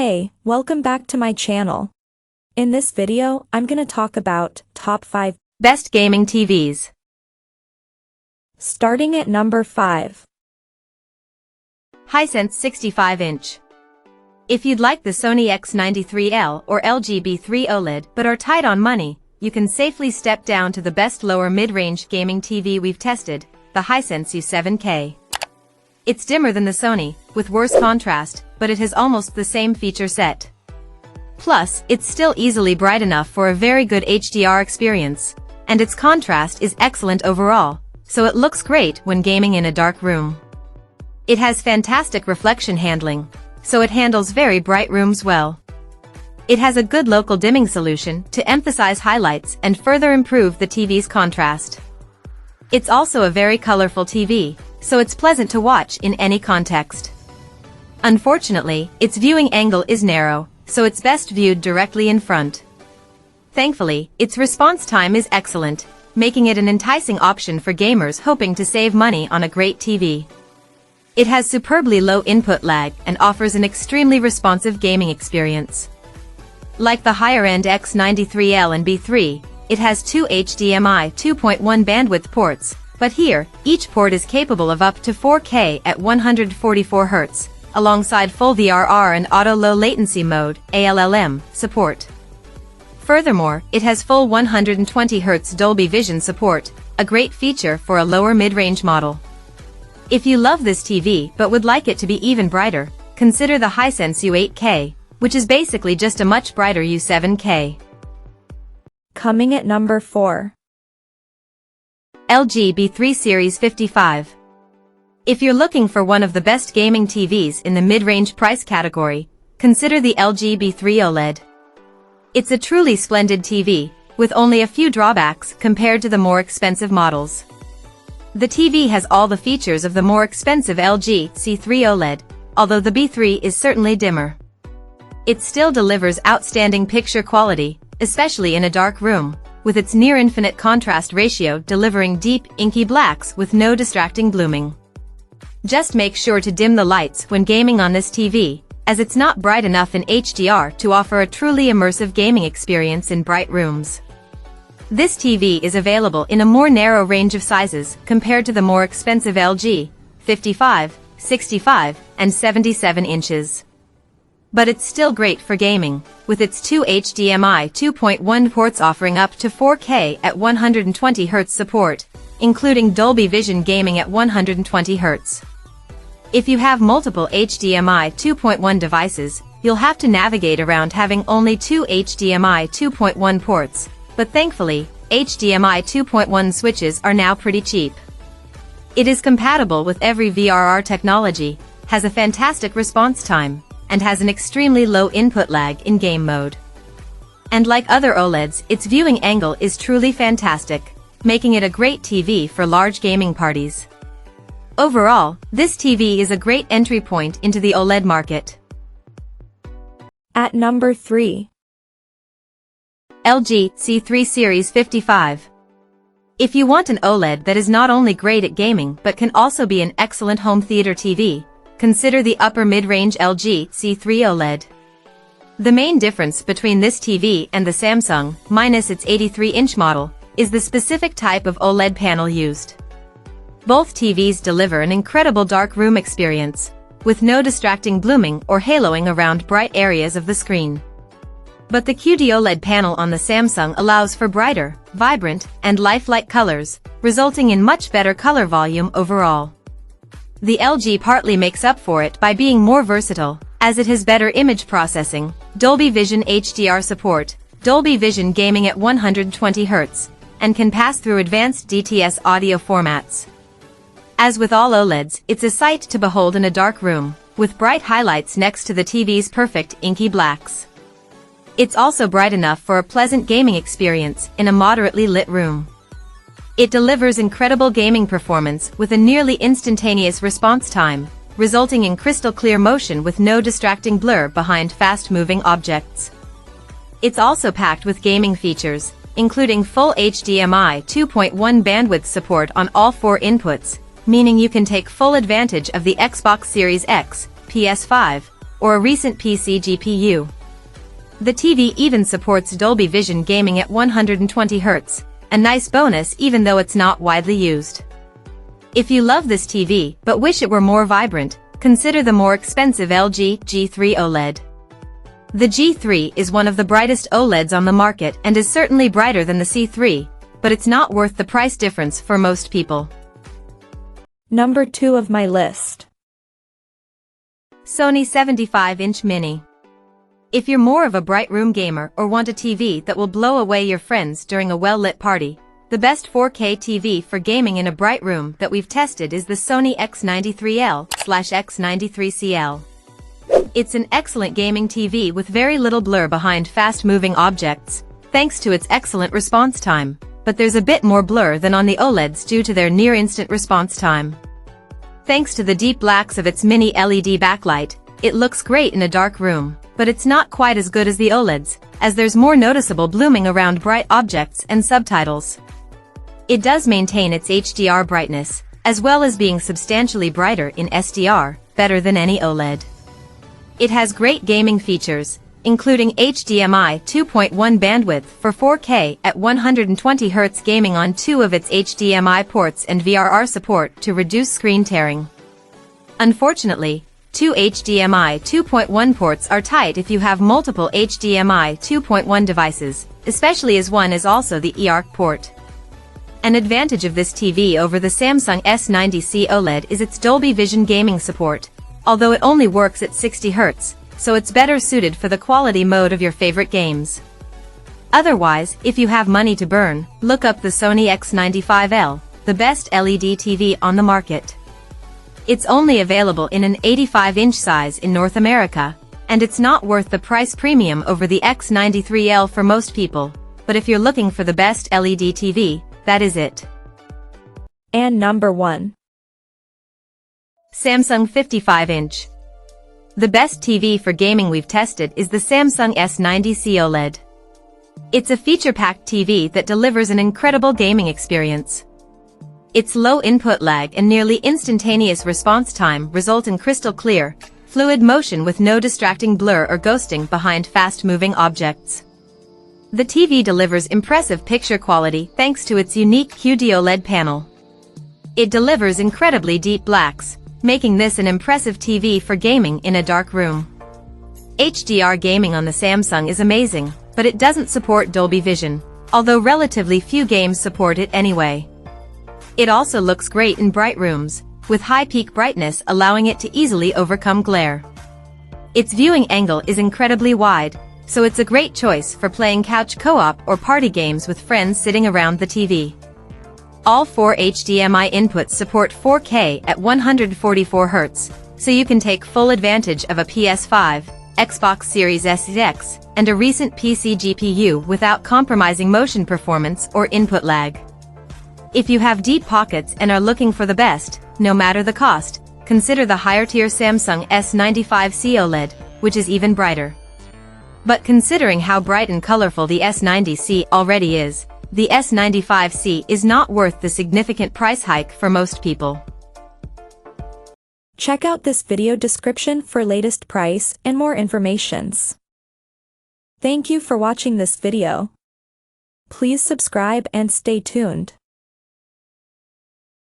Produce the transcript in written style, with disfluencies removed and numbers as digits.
Hey, welcome back to my channel. In this video, I'm gonna talk about top 5 best gaming TVs. Starting at number 5. Hisense 65-inch. If you'd like the Sony X93L or LG B3 OLED but are tight on money, you can safely step down to the best lower mid-range gaming TV we've tested, the Hisense U7K. It's dimmer than the Sony, with worse contrast, but it has almost the same feature set. Plus, it's still easily bright enough for a very good HDR experience, and its contrast is excellent overall, so it looks great when gaming in a dark room. It has fantastic reflection handling, so it handles very bright rooms well. It has a good local dimming solution to emphasize highlights and further improve the TV's contrast. It's also a very colorful TV, so it's pleasant to watch in any context. Unfortunately, its viewing angle is narrow, so it's best viewed directly in front. Thankfully, its response time is excellent, making it an enticing option for gamers hoping to save money on a great TV. It has superbly low input lag and offers an extremely responsive gaming experience. Like the higher-end X93L and B3, it has two HDMI 2.1 bandwidth ports, but here, each port is capable of up to 4K at 144 Hz, alongside full VRR and auto low latency mode (ALLM) support. Furthermore, it has full 120 Hz Dolby Vision support, a great feature for a lower mid-range model. If you love this TV but would like it to be even brighter, consider the Hisense U8K, which is basically just a much brighter U7K. Coming at number 4. LG B3 Series 55. If you're looking for one of the best gaming TVs in the mid-range price category, consider the LG B3 OLED. It's a truly splendid TV, with only a few drawbacks compared to the more expensive models. The TV has all the features of the more expensive LG C3 OLED, although the B3 is certainly dimmer. It still delivers outstanding picture quality, especially in a dark room, with its near-infinite contrast ratio delivering deep, inky blacks with no distracting blooming. Just make sure to dim the lights when gaming on this TV, as it's not bright enough in HDR to offer a truly immersive gaming experience in bright rooms. This TV is available in a more narrow range of sizes compared to the more expensive LG 55, 65, and 77 inches. But it's still great for gaming, with its two HDMI 2.1 ports offering up to 4K at 120 Hz support, including Dolby Vision gaming at 120 Hz. If you have multiple HDMI 2.1 devices, you'll have to navigate around having only two HDMI 2.1 ports, but thankfully, HDMI 2.1 switches are now pretty cheap. It is compatible with every VRR technology, has a fantastic response time, and has an extremely low input lag in game mode. And like other OLEDs, its viewing angle is truly fantastic, making it a great TV for large gaming parties. Overall, this TV is a great entry point into the OLED market. At number 3. LG C3 Series 55. If you want an OLED that is not only great at gaming but can also be an excellent home theater TV, consider the upper mid-range LG C3 OLED. The main difference between this TV and the Samsung, minus its 83-inch model, is the specific type of OLED panel used. Both TVs deliver an incredible dark room experience, with no distracting blooming or haloing around bright areas of the screen. But the QD-OLED panel on the Samsung allows for brighter, vibrant, and lifelike colors, resulting in much better color volume overall. The LG partly makes up for it by being more versatile, as it has better image processing, Dolby Vision HDR support, Dolby Vision gaming at 120 Hz, and can pass through advanced DTS audio formats. As with all OLEDs, it's a sight to behold in a dark room, with bright highlights next to the TV's perfect inky blacks. It's also bright enough for a pleasant gaming experience in a moderately lit room. It delivers incredible gaming performance with a nearly instantaneous response time, resulting in crystal clear motion with no distracting blur behind fast-moving objects. It's also packed with gaming features, including full HDMI 2.1 bandwidth support on all four inputs, meaning you can take full advantage of the Xbox Series X, PS5, or a recent PC GPU. The TV even supports Dolby Vision gaming at 120 Hz, a nice bonus even though it's not widely used. If you love this TV but wish it were more vibrant, consider the more expensive LG G3 OLED. The G3 is one of the brightest OLEDs on the market and is certainly brighter than the C3, but it's not worth the price difference for most people. Number 2 of my list. Sony 75-inch Mini. If you're more of a bright room gamer or want a TV that will blow away your friends during a well-lit party, the best 4K TV for gaming in a bright room that we've tested is the Sony X93L/X93CL. It's an excellent gaming TV with very little blur behind fast-moving objects, thanks to its excellent response time, but there's a bit more blur than on the OLEDs due to their near-instant response time. Thanks to the deep blacks of its mini LED backlight, it looks great in a dark room, but it's not quite as good as the OLEDs, as there's more noticeable blooming around bright objects and subtitles. It does maintain its HDR brightness, as well as being substantially brighter in SDR, better than any OLED. It has great gaming features, including HDMI 2.1 bandwidth for 4K at 120 Hz gaming on 2 of its HDMI ports and VRR support to reduce screen tearing. Unfortunately, 2 HDMI 2.1 ports are tight if you have multiple HDMI 2.1 devices, especially as one is also the eARC port. An advantage of this TV over the Samsung S90C OLED is its Dolby Vision gaming support, although it only works at 60 Hz, so it's better suited for the quality mode of your favorite games. Otherwise, if you have money to burn, look up the Sony X95L, the best LED TV on the market. It's only available in an 85-inch size in North America, and it's not worth the price premium over the X93L for most people, but if you're looking for the best LED TV, that is it. And number 1. Samsung 55-inch. The best TV for gaming we've tested is the Samsung S90C OLED. It's a feature-packed TV that delivers an incredible gaming experience. Its low input lag and nearly instantaneous response time result in crystal clear, fluid motion with no distracting blur or ghosting behind fast-moving objects. The TV delivers impressive picture quality thanks to its unique QD-OLED panel. It delivers incredibly deep blacks, making this an impressive TV for gaming in a dark room. HDR gaming on the Samsung is amazing, but it doesn't support Dolby Vision, although relatively few games support it anyway. It also looks great in bright rooms, with high peak brightness allowing it to easily overcome glare. Its viewing angle is incredibly wide, so it's a great choice for playing couch co-op or party games with friends sitting around the TV. All 4 HDMI inputs support 4K at 144 Hz, so you can take full advantage of a PS5, Xbox Series X, and a recent PC GPU without compromising motion performance or input lag. If you have deep pockets and are looking for the best, no matter the cost, consider the higher-tier Samsung S95C OLED, which is even brighter. But considering how bright and colorful the S90C already is, the S95C is not worth the significant price hike for most people. Check out this video description for latest price and more informations. Thank you for watching this video. Please subscribe and stay tuned.